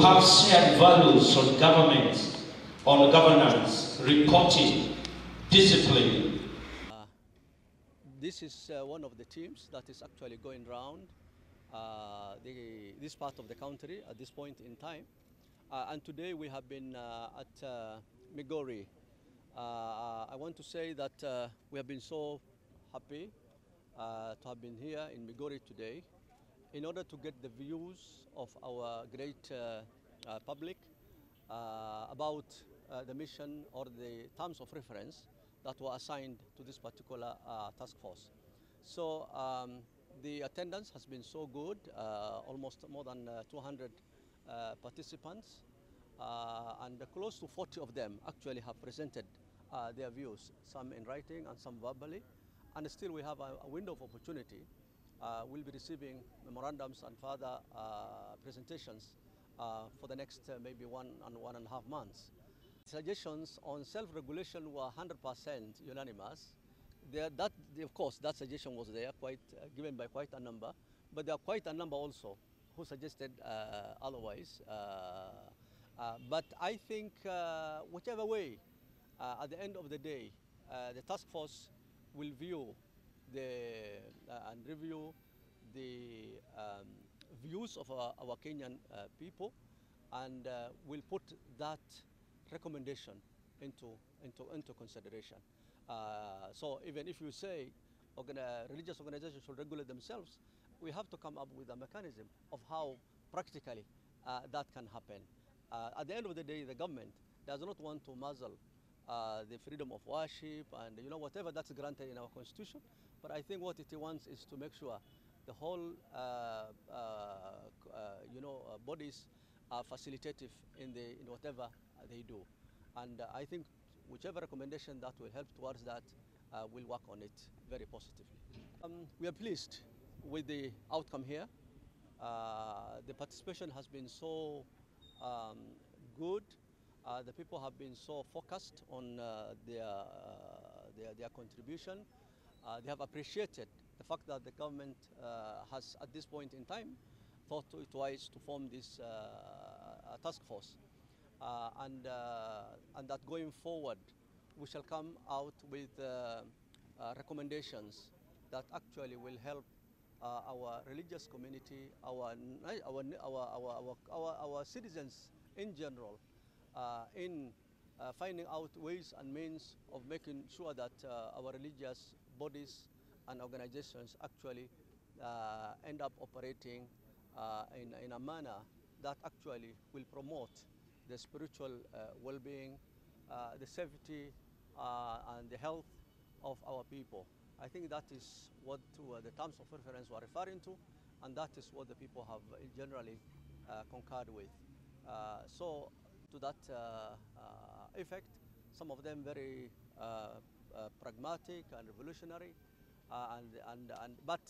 have shared values on governance, reporting, discipline. This is one of the teams that is actually going around this part of the country at this point in time. And today we have been at Migori. I want to say that we have been so happy to have been here in Migori today in order to get the views of our great public about the mission or the terms of reference that were assigned to this particular task force. So the attendance has been so good, almost more than 200 participants, and close to 40 of them actually have presented their views, some in writing and some verbally. And still we have a window of opportunity. We'll be receiving memorandums and further presentations for the next maybe 1.5 months. Suggestions on self-regulation were 100% unanimous. Of course, that suggestion was there, given by quite a number, but there are quite a number also who suggested otherwise. But I think whichever way, at the end of the day, the task force will view and review the views of our Kenyan people, and will put that recommendation into consideration. So even if you say religious organizations should regulate themselves, we have to come up with a mechanism of how practically that can happen. At the end of the day, the government does not want to muzzle the freedom of worship and whatever that's granted in our constitution. But I think what it wants is to make sure the whole bodies are facilitative in whatever they do. And I think whichever recommendation that will help towards that, will work on it very positively. We are pleased with the outcome here. The participation has been so good. The people have been so focused on their contribution. They have appreciated the fact that the government has, at this point in time, thought twice to form this task force. And that going forward, we shall come out with recommendations that actually will help our religious community, our citizens in general, in finding out ways and means of making sure that our religious bodies and organizations actually end up operating in a manner that actually will promote the spiritual well-being, the safety and the health of our people. I think that is what the terms of reference were referring to, and that is what the people have generally concurred with. So to that effect, some of them very pragmatic and revolutionary, but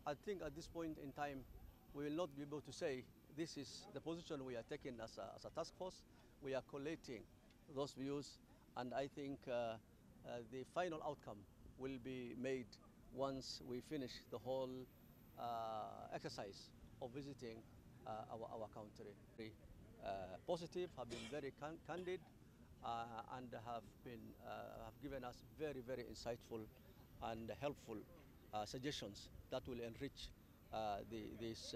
I think at this point in time, we will not be able to say this is the position we are taking as a task force. We are collating those views, and I think the final outcome will be made once we finish the whole exercise of visiting our country. Very positive, have been very candid, and have given us very, very insightful and helpful suggestions that will enrich this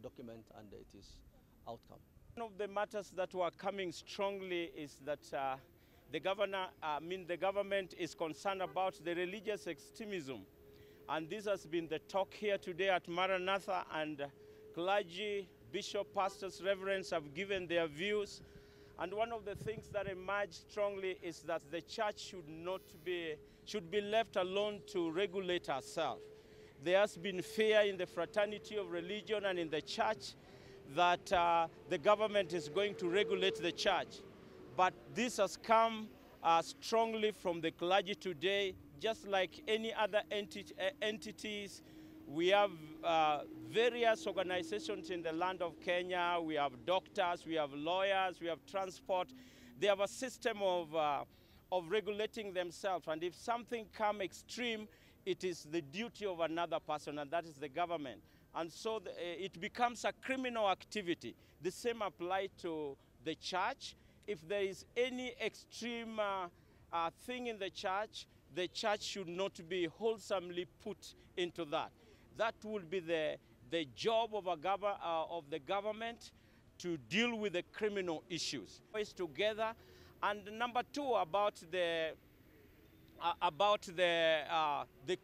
document and its outcome. One of the matters that were coming strongly is that the government is concerned about the religious extremism, and this has been the talk here today at Maranatha, and clergy, bishop, pastors, reverends have given their views. And one of the things that emerged strongly is that the church should be left alone to regulate herself. There has been fear in the fraternity of religion and in the church that the government is going to regulate the church. But this has come strongly from the clergy today. Just like any other entities, we have various organizations in the land of Kenya. We have doctors, we have lawyers, we have transport. They have a system of regulating themselves. And if something comes extreme, it is the duty of another person, and that is the government. And so it becomes a criminal activity. The same applies to the church. If there is any extreme thing in the church should not be wholesomely put into that. That will be the job of the government to deal with the criminal issues. It's together. And number two, about the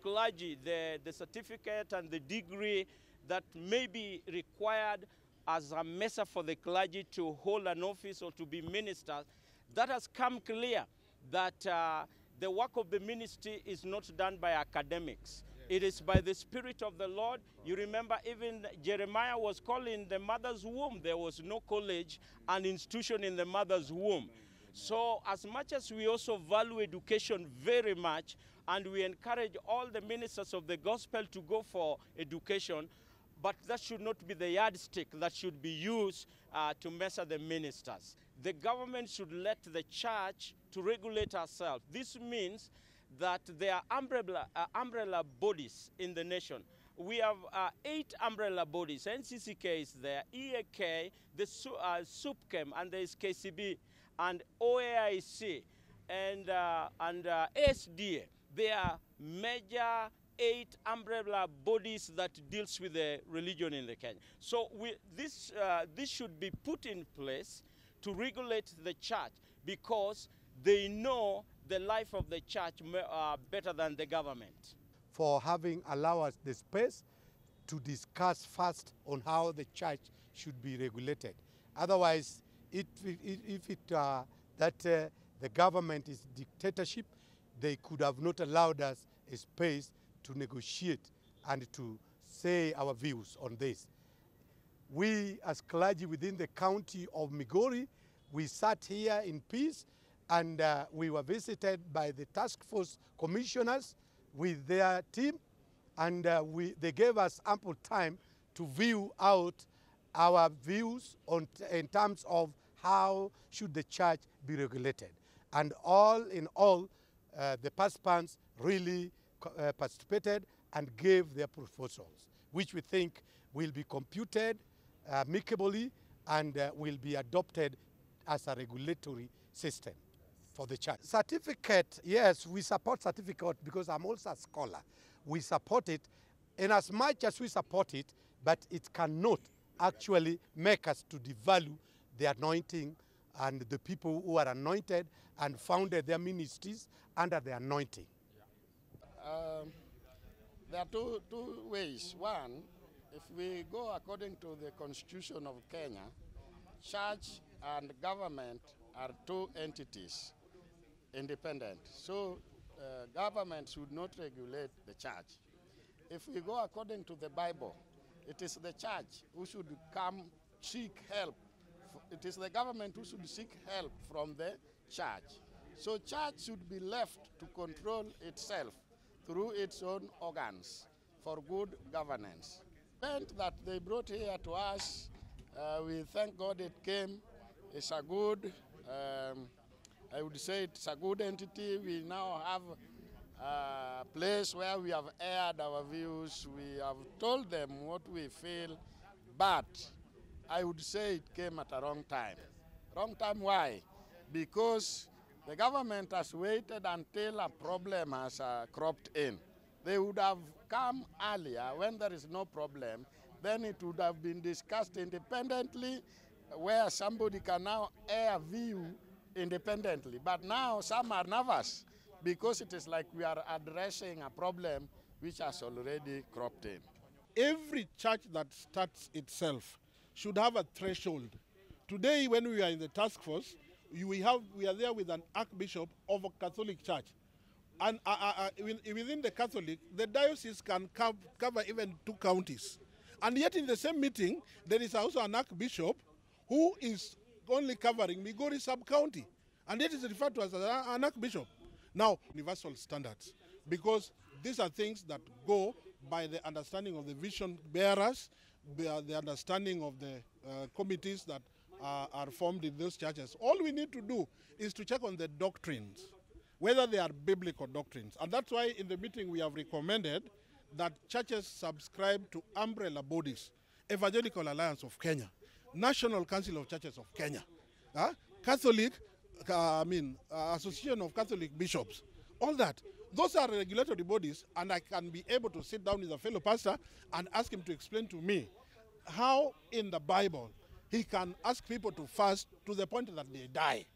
clergy, the certificate and the degree that may be required as a measure for the clergy to hold an office or to be ministers, that has come clear that the work of the ministry is not done by academics. It is by the Spirit of the Lord. You remember even Jeremiah was called in the mother's womb. There was no college and institution in the mother's womb. So as much as we also value education very much, and we encourage all the ministers of the gospel to go for education, but that should not be the yardstick that should be used to measure the ministers. The government should let the church to regulate herself. This means that there are umbrella bodies in the nation. We have 8 umbrella bodies. NCCK is there, EAK, the SUPChem, and there is KCB, and OAIC, and ASDA. They are major 8 umbrella bodies that deals with the religion in the Kenya. So this should be put in place to regulate the church, because they know the life of the church better than the government. For having allowed us the space to discuss first on how the church should be regulated. Otherwise, if the government is dictatorship, they could have not allowed us a space to negotiate and to say our views on this. We as clergy within the county of Migori, we sat here in peace, and we were visited by the task force commissioners with their team, and they gave us ample time to view out our views in terms of how should the church be regulated. And all in all, the participants really participated and gave their proposals, which we think will be computed amicably and will be adopted as a regulatory system for the church. Certificate, yes, we support certificate because I'm also a scholar. We support it in as much as we support it, but it cannot actually make us to devalue the anointing and the people who are anointed and founded their ministries under the anointing. There are two ways. One, if we go according to the Constitution of Kenya, church and government are 2 entities, independent. So government should not regulate the church. If we go according to the Bible, it is the church who should come seek help. It is the government who should seek help from the church. So church should be left to control itself through its own organs for good governance. The event that they brought here to us, we thank God it came. It's a good, I would say it's a good entity. We now have a place where we have aired our views. We have told them what we feel, but I would say it came at a wrong time. Wrong time, why? Because the government has waited until a problem has cropped in. They would have come earlier when there is no problem. Then it would have been discussed independently, where somebody can now air a view independently. But now some are nervous because it is like we are addressing a problem which has already cropped in. Every church that starts itself should have a threshold. Today, when we are in the task force, we are there with an archbishop of a Catholic church. And within the Catholic, the diocese can cover even 2 counties. And yet in the same meeting, there is also an archbishop who is only covering Migori sub-county. And yet is referred to as an archbishop. Now, universal standards, because these are things that go by the understanding of the vision bearers, the understanding of the committees that are formed in those churches. All we need to do is to check on the doctrines. whether they are biblical doctrines. And that's why in the meeting we have recommended that churches subscribe to umbrella bodies, Evangelical Alliance of Kenya, National Council of Churches of Kenya, Association of Catholic Bishops, all that. Those are regulatory bodies, and I can be able to sit down with a fellow pastor and ask him to explain to me how in the Bible he can ask people to fast to the point that they die.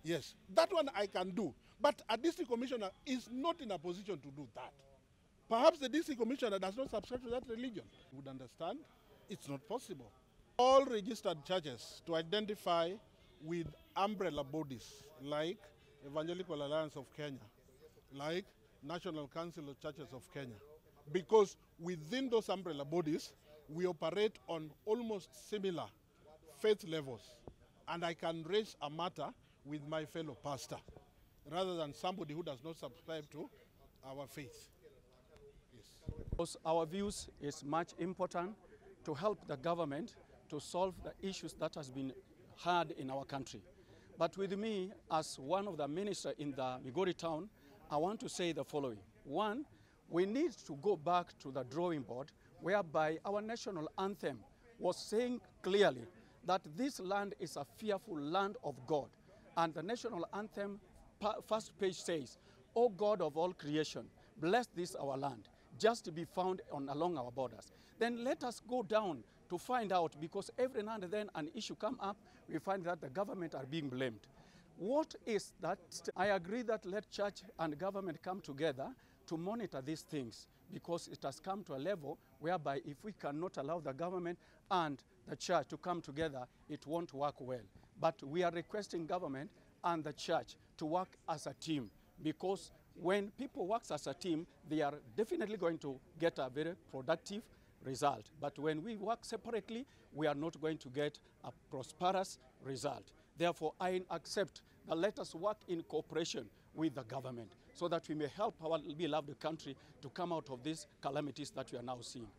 Yes, that one I can do. But a district commissioner is not in a position to do that. Perhaps the district commissioner does not subscribe to that religion. Would understand it's not possible. All registered churches to identify with umbrella bodies like Evangelical Alliance of Kenya, like National Council of Churches of Kenya, because within those umbrella bodies, we operate on almost similar faith levels, and I can raise a matter with my fellow pastor, rather than somebody who does not subscribe to our faith. Yes. Because our views is much important to help the government to solve the issues that has been had in our country. But with me, as one of the ministers in the Migori town, I want to say the following. One, we need to go back to the drawing board whereby our national anthem was saying clearly that this land is a fearful land of God. And the national anthem first page says, "O God of all creation, bless this our land, just to be found along our borders." Then let us go down to find out, because every now and then an issue come up, we find that the government are being blamed. What is that? I agree that let church and government come together to monitor these things, because it has come to a level whereby if we cannot allow the government and the church to come together, it won't work well. But we are requesting government and the church to work as a team, because when people work as a team, they are definitely going to get a very productive result. But when we work separately, we are not going to get a prosperous result. Therefore, I accept that let us work in cooperation with the government so that we may help our beloved country to come out of these calamities that we are now seeing.